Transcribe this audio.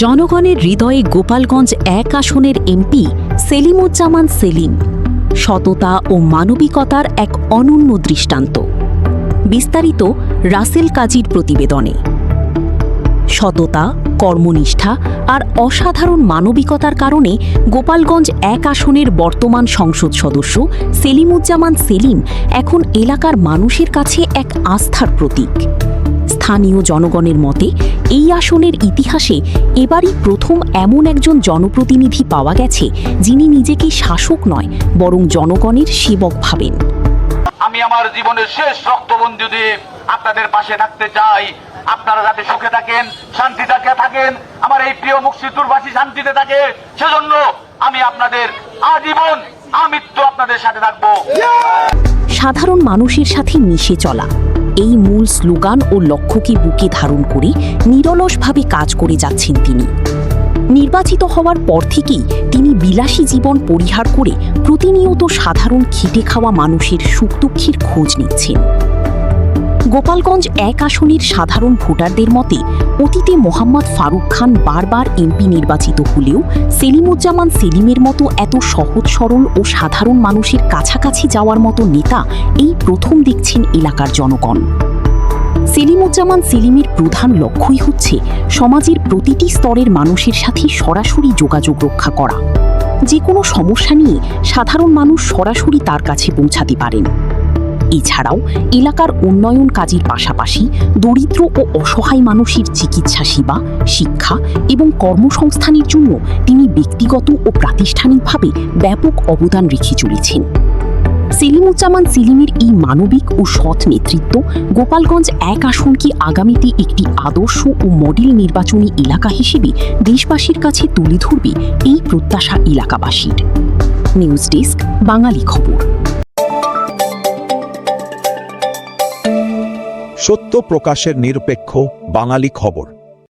জনগণের হৃদয়ে গোপালগঞ্জ ১ আসনের এমপি সেলিমুজ্জামান সেলিম সততা ও মানবিকতার এক অনন্য দৃষ্টান্ত। বিস্তারিত রাসেল কাজীর প্রতিবেদনে। সততা, কর্মনিষ্ঠা আর অসাধারণ মানবিকতার কারণে গোপালগঞ্জ ১ আসনের বর্তমান সংসদ সদস্য সেলিমুজ্জামান সেলিম এখন এলাকার মানুষের কাছে এক আস্থার প্রতীক। স্থানীয় জনগণের মতে এই আসনের ইতিহাসে এবারই প্রথম এমন একজন জনপ্রতিনিধি পাওয়া গেছে যিনি নিজেকে শাসক নয় বরং জনগণের সেবক ভাবেন। আমি আমার জীবনের শেষ রক্তবন্ধু দিয়ে আপনাদের পাশে থাকতে চাই। আপনারা যাতে সুখে থাকেন, শান্তিতে থাকেন, আমার এই প্রিয় মুকসিদপুরবাসী শান্তিতে থাকে, সেজন্য আমি আপনাদের আজীবন আমৃত্যু আপনাদের সাথে থাকবো। সাধারণ মানুষের সাথে মিশে চলা, এই মূল স্লোগান ও লক্ষ্যকে বুকে ধারণ করে নিরলসভাবে কাজ করে যাচ্ছেন তিনি। নির্বাচিত হওয়ার পর থেকেই তিনি বিলাসী জীবন পরিহার করে প্রতিনিয়ত সাধারণ খেটে খাওয়া মানুষের সুখ দুঃখের খোঁজ নিচ্ছেন। গোপালগঞ্জ ১ আসনের সাধারণ ভোটারদের মতে অতীতে মোহাম্মদ ফারুক খান বারবার এমপি নির্বাচিত হলেও সেলিমুজ্জামান সেলিমের মতো এত সহজ সরল ও সাধারণ মানুষের কাছাকাছি যাওয়ার মতো নেতা এই প্রথম দেখছেন এলাকার জনগণ। সেলিমুজ্জামান সেলিমের প্রধান লক্ষ্যই হচ্ছে সমাজের প্রতিটি স্তরের মানুষের সাথে সরাসরি যোগাযোগ রক্ষা করা। যে কোনো সমস্যা নিয়ে সাধারণ মানুষ সরাসরি তার কাছে পৌঁছাতে পারেন। এছাড়াও এলাকার উন্নয়ন কাজের পাশাপাশি দরিদ্র ও অসহায় মানুষের চিকিৎসা সেবা, শিক্ষা এবং কর্মসংস্থানের জন্য তিনি ব্যক্তিগত ও প্রাতিষ্ঠানিকভাবে ব্যাপক অবদান রেখে চলেছেন। সেলিমুজ্জামান সেলিমের এই মানবিক ও সৎ নেতৃত্ব গোপালগঞ্জ ১ আসনকে আগামীতে একটি আদর্শ ও মডেল নির্বাচনী এলাকা হিসেবে দেশবাসীর কাছে তুলে ধরবে এই প্রত্যাশা এলাকাবাসীর। নিউজ ডেস্ক, বাঙালি খবর। সত্য প্রকাশের নিরপেক্ষ বাঙালি খবর।